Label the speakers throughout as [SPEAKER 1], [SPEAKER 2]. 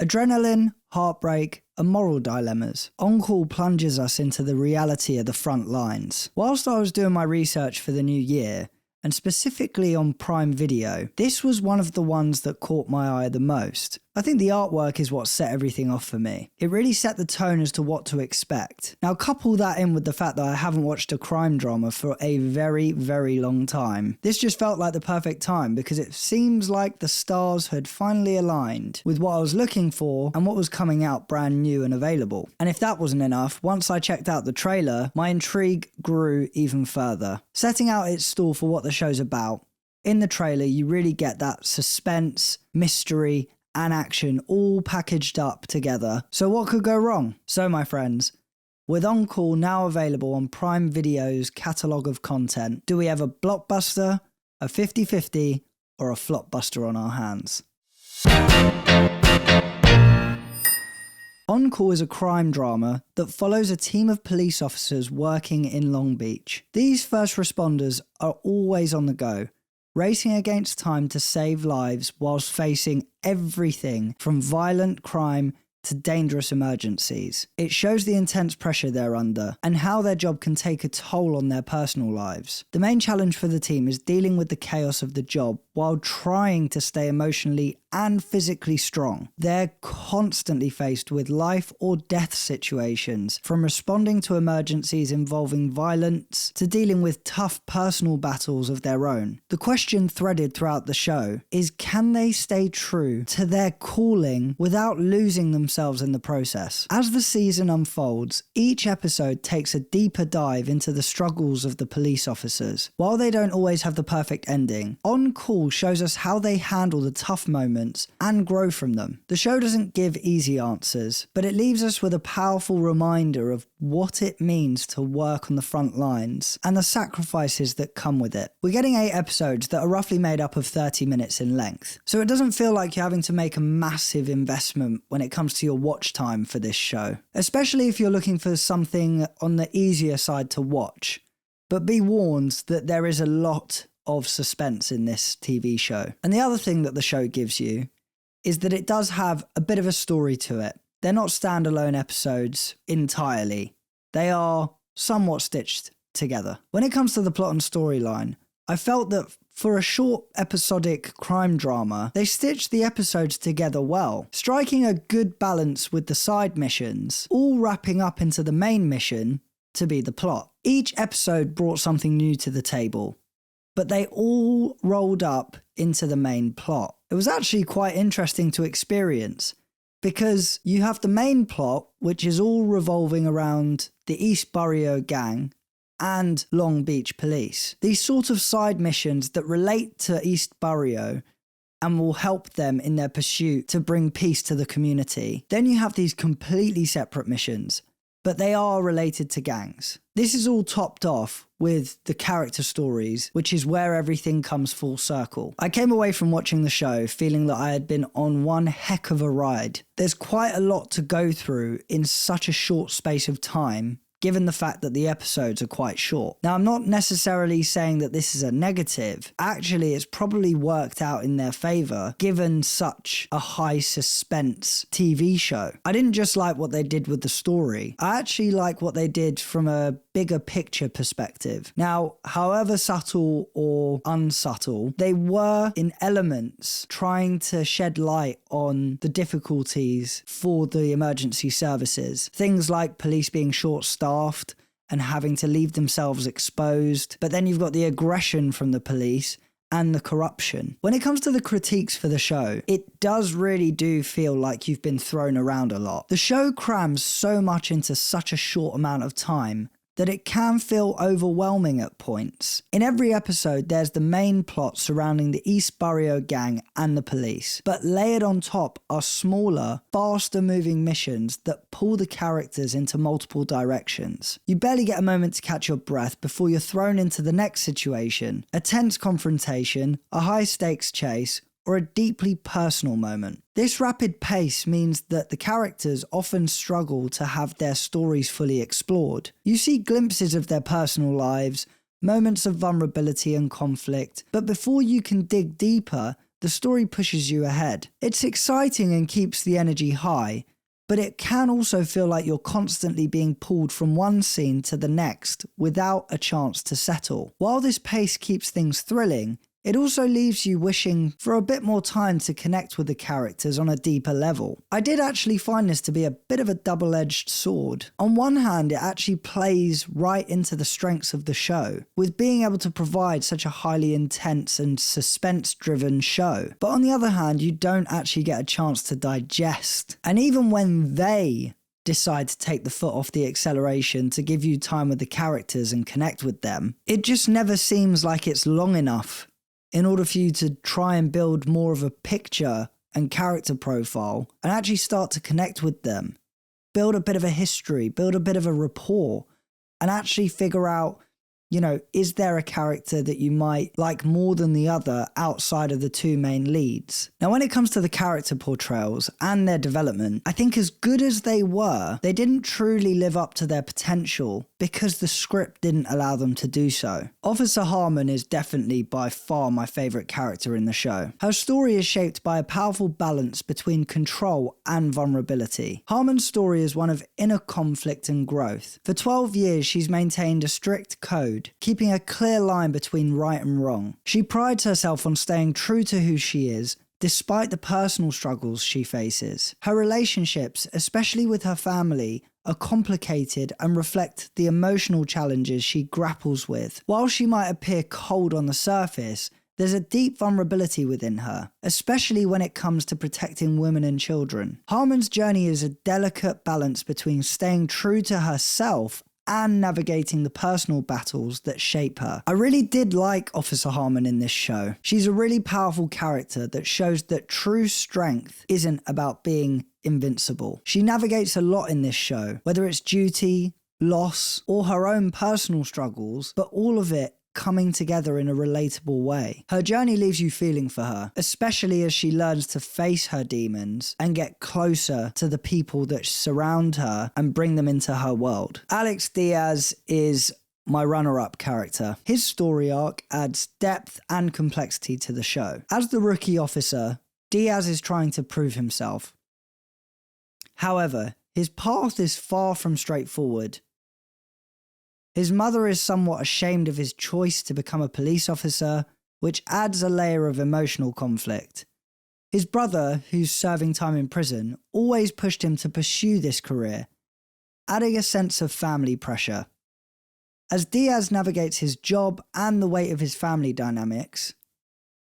[SPEAKER 1] Adrenaline, heartbreak, and moral dilemmas. On Call plunges us into the reality of the front lines. Whilst I was doing my research for the new year, and specifically on Prime Video, this was one of the ones that caught my eye the most. I think the artwork is what set everything off for me. It really set the tone as to what to expect. Now couple that in with the fact that I haven't watched a crime drama for a very, very long time. This just felt like the perfect time because it seems like the stars had finally aligned with what I was looking for and what was coming out brand new and available. And if that wasn't enough, once I checked out the trailer, my intrigue grew even further. Setting out its stall for what the show's about, in the trailer you really get that suspense, mystery, and action all packaged up together. So what could go wrong? So my friends, with On Call now available on Prime Video's catalogue of content, do we have a blockbuster, a 50-50, or a flopbuster on our hands? On Call is a crime drama that follows a team of police officers working in Long Beach. These first responders are always on the go, racing against time to save lives whilst facing everything from violent crime to dangerous emergencies. It shows the intense pressure they're under and how their job can take a toll on their personal lives. The main challenge for the team is dealing with the chaos of the job while trying to stay emotionally and physically strong. They're constantly faced with life or death situations, from responding to emergencies involving violence to dealing with tough personal battles of their own. The question threaded throughout the show is, can they stay true to their calling without losing themselves in the process? As the season unfolds, each episode takes a deeper dive into the struggles of the police officers. While they don't always have the perfect ending, On Call shows us how they handle the tough moments and grow from them. The show doesn't give easy answers, but it leaves us with a powerful reminder of what it means to work on the front lines and the sacrifices that come with it. We're getting 8 episodes that are roughly made up of 30 minutes in length, so it doesn't feel like you're having to make a massive investment when it comes to your watch time for this show, especially if you're looking for something on the easier side to watch. But be warned that there is a lot of suspense in this TV show. And the other thing that the show gives you is that it does have a bit of a story to it. They're not standalone episodes entirely. They are somewhat stitched together. When it comes to the plot and storyline, I felt that for a short episodic crime drama, they stitched the episodes together well, striking a good balance with the side missions, all wrapping up into the main mission to be the plot. Each episode brought something new to the table, but they all rolled up into the main plot. It was actually quite interesting to experience because you have the main plot, which is all revolving around the East Barrio gang and Long Beach police. These sort of side missions that relate to East Barrio and will help them in their pursuit to bring peace to the community. Then you have these completely separate missions, but they are related to gangs. This is all topped off with the character stories, which is where everything comes full circle. I came away from watching the show feeling that I had been on one heck of a ride. There's quite a lot to go through in such a short space of time, given the fact that the episodes are quite short. Now, I'm not necessarily saying that this is a negative. Actually, it's probably worked out in their favour, given such a high suspense TV show. I didn't just like what they did with the story. I actually like what they did from a bigger picture perspective. Now, however subtle or unsubtle, they were in elements trying to shed light on the difficulties for the emergency services. Things like police being short-staffed and having to leave themselves exposed. But then you've got the aggression from the police and the corruption. When it comes to the critiques for the show, it does really do feel like you've been thrown around a lot. The show crams so much into such a short amount of time that it can feel overwhelming at points. In every episode, there's the main plot surrounding the East Barrio gang and the police, but layered on top are smaller, faster moving missions that pull the characters into multiple directions. You barely get a moment to catch your breath before you're thrown into the next situation, a tense confrontation, a high stakes chase, or a deeply personal moment. This rapid pace means that the characters often struggle to have their stories fully explored. You see glimpses of their personal lives, moments of vulnerability and conflict, but before you can dig deeper, the story pushes you ahead. It's exciting and keeps the energy high, but it can also feel like you're constantly being pulled from one scene to the next without a chance to settle. While this pace keeps things thrilling, it also leaves you wishing for a bit more time to connect with the characters on a deeper level. I did actually find this to be a bit of a double-edged sword. On one hand, it actually plays right into the strengths of the show, with being able to provide such a highly intense and suspense-driven show. But on the other hand, you don't actually get a chance to digest. And even when they decide to take the foot off the acceleration to give you time with the characters and connect with them, it just never seems like it's long enough in order for you to try and build more of a picture and character profile and actually start to connect with them, build a bit of a history, build a bit of a rapport, and actually figure out, is there a character that you might like more than the other outside of the two main leads? Now, when it comes to the character portrayals and their development, I think as good as they were, they didn't truly live up to their potential because the script didn't allow them to do so. Officer Harmon is definitely by far my favourite character in the show. Her story is shaped by a powerful balance between control and vulnerability. Harmon's story is one of inner conflict and growth. For 12 years, she's maintained a strict code, keeping a clear line between right and wrong. She prides herself on staying true to who she is, despite the personal struggles she faces. Her relationships, especially with her family, are complicated and reflect the emotional challenges she grapples with. While she might appear cold on the surface, there's a deep vulnerability within her, especially when it comes to protecting women and children. Harmon's journey is a delicate balance between staying true to herself and navigating the personal battles that shape her. I really did like Officer Harmon in this show. She's a really powerful character that shows that true strength isn't about being invincible. She navigates a lot in this show, whether it's duty, loss, or her own personal struggles, but all of it coming together in a relatable way. Her journey leaves you feeling for her, especially as she learns to face her demons and get closer to the people that surround her and bring them into her world. Alex Diaz is my runner-up character. His story arc adds depth and complexity to the show. As the rookie officer, Diaz is trying to prove himself. However, his path is far from straightforward. His mother is somewhat ashamed of his choice to become a police officer, which adds a layer of emotional conflict. His brother, who's serving time in prison, always pushed him to pursue this career, adding a sense of family pressure. As Diaz navigates his job and the weight of his family dynamics,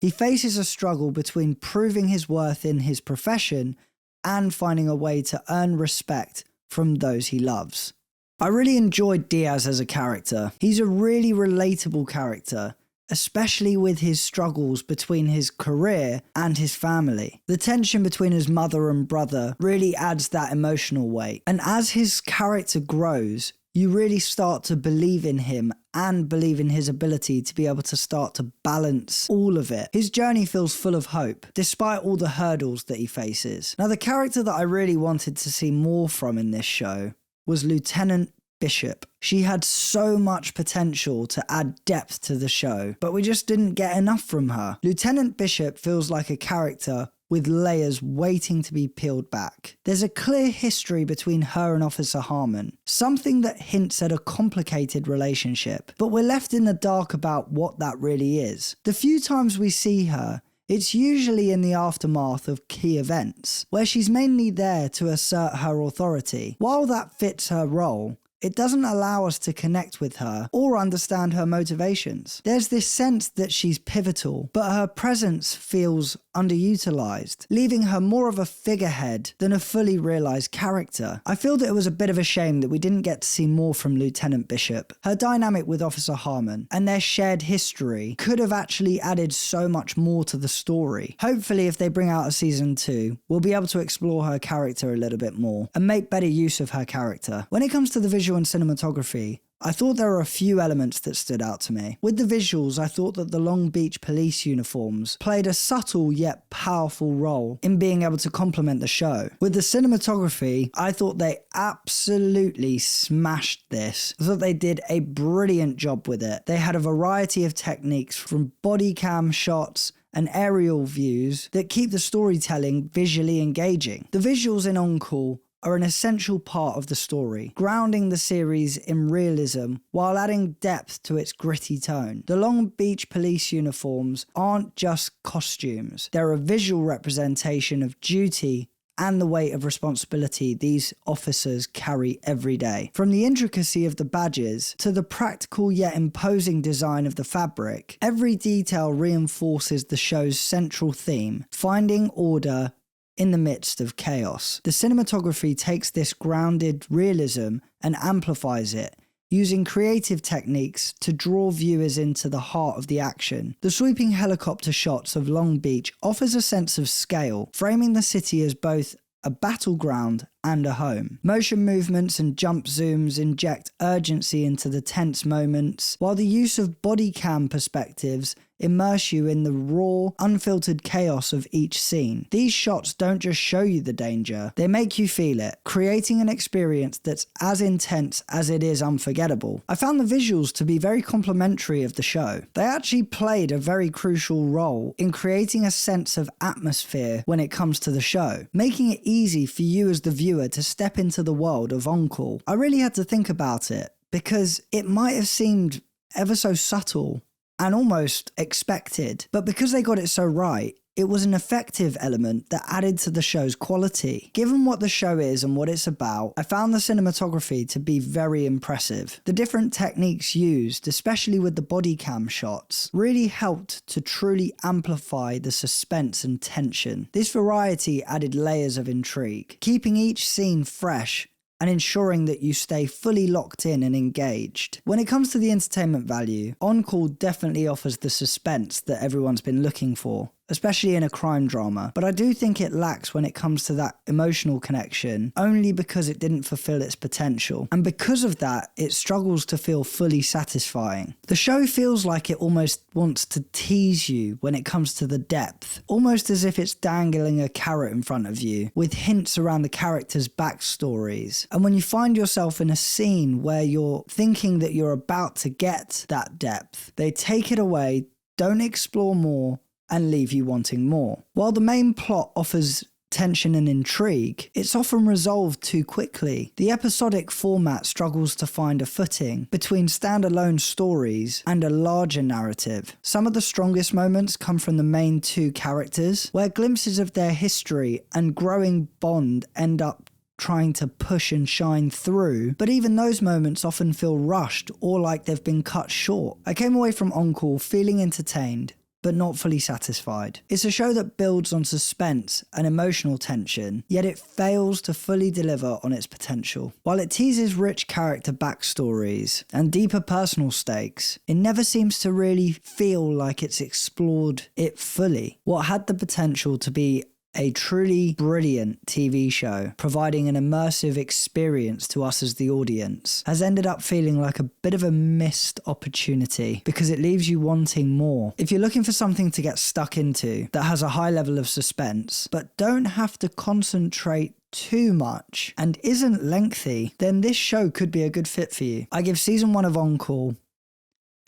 [SPEAKER 1] he faces a struggle between proving his worth in his profession and finding a way to earn respect from those he loves. I really enjoyed Diaz as a character. He's a really relatable character, especially with his struggles between his career and his family. The tension between his mother and brother really adds that emotional weight. And as his character grows, you really start to believe in him and believe in his ability to be able to start to balance all of it. His journey feels full of hope, despite all the hurdles that he faces. Now, the character that I really wanted to see more from in this show was Lieutenant Bishop. She had so much potential to add depth to the show, but we just didn't get enough from her. Lieutenant Bishop feels like a character with layers waiting to be peeled back. There's a clear history between her and Officer Harmon, something that hints at a complicated relationship, but we're left in the dark about what that really is. The few times we see her, it's usually in the aftermath of key events, where she's mainly there to assert her authority. While that fits her role, it doesn't allow us to connect with her or understand her motivations. There's this sense that she's pivotal, but her presence feels underutilized, leaving her more of a figurehead than a fully realized character. I feel that it was a bit of a shame that we didn't get to see more from Lieutenant Bishop. Her dynamic with Officer Harmon and their shared history could have actually added so much more to the story. Hopefully, if they bring out a season 2, we'll be able to explore her character a little bit more and make better use of her character. When it comes to the visual and cinematography, I thought there were a few elements that stood out to me. With the visuals, I thought that the Long Beach police uniforms played a subtle yet powerful role in being able to complement the show. With the cinematography, I thought they absolutely smashed this. I thought they did a brilliant job with it. They had a variety of techniques from body cam shots and aerial views that keep the storytelling visually engaging. The visuals in On Call are an essential part of the story, grounding the series in realism while adding depth to its gritty tone. The Long Beach police uniforms aren't just costumes, they're a visual representation of duty and the weight of responsibility these officers carry every day. From the intricacy of the badges to the practical yet imposing design of the fabric, every detail reinforces the show's central theme: finding order in the midst of chaos. The cinematography takes this grounded realism and amplifies it, using creative techniques to draw viewers into the heart of the action. The sweeping helicopter shots of Long Beach offers a sense of scale, framing the city as both a battleground and a home. Motion movements and jump zooms inject urgency into the tense moments, while the use of body cam perspectives immerse you in the raw, unfiltered chaos of each scene. These shots don't just show you the danger, they make you feel it, creating an experience that's as intense as it is unforgettable. I found the visuals to be very complimentary of the show. They actually played a very crucial role in creating a sense of atmosphere when it comes to the show, making it easy for you as the viewer to step into the world of On Call. I really had to think about it, because it might have seemed ever so subtle and almost expected, but because they got it so right, it was an effective element that added to the show's quality. Given what the show is and what it's about, I found the cinematography to be very impressive. The different techniques used, especially with the body cam shots, really helped to truly amplify the suspense and tension. This variety added layers of intrigue, keeping each scene fresh and ensuring that you stay fully locked in and engaged. When it comes to the entertainment value, On Call definitely offers the suspense that everyone's been looking for, especially in a crime drama, but I do think it lacks when it comes to that emotional connection, only because it didn't fulfill its potential. And because of that, it struggles to feel fully satisfying. The show feels like it almost wants to tease you when it comes to the depth, almost as if it's dangling a carrot in front of you, with hints around the characters' backstories. And when you find yourself in a scene where you're thinking that you're about to get that depth, they take it away, don't explore more, and leave you wanting more. While the main plot offers tension and intrigue, it's often resolved too quickly. The episodic format struggles to find a footing between standalone stories and a larger narrative. Some of the strongest moments come from the main two characters, where glimpses of their history and growing bond end up trying to push and shine through, but even those moments often feel rushed or like they've been cut short. I came away from On Call feeling entertained, but not fully satisfied. It's a show that builds on suspense and emotional tension, yet it fails to fully deliver on its potential. While it teases rich character backstories and deeper personal stakes, it never seems to really feel like it's explored it fully. What had the potential to be a truly brilliant TV show, providing an immersive experience to us as the audience, has ended up feeling like a bit of a missed opportunity because it leaves you wanting more. If you're looking for something to get stuck into that has a high level of suspense, but don't have to concentrate too much and isn't lengthy, then this show could be a good fit for you. I give season 1 of On Call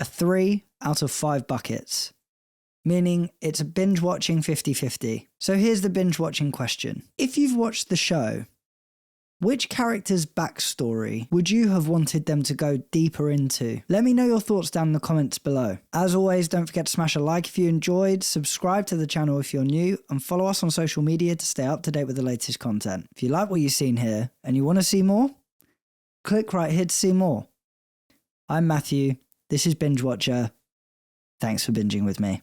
[SPEAKER 1] a 3 out of 5 buckets, meaning it's a binge watching 50-50. So here's the binge watching question. If you've watched the show, which character's backstory would you have wanted them to go deeper into? Let me know your thoughts down in the comments below. As always, don't forget to smash a like if you enjoyed, subscribe to the channel if you're new, and follow us on social media to stay up to date with the latest content. If you like what you've seen here and you want to see more, click right here to see more. I'm Matthew, this is Binge Watcher. Thanks for binging with me.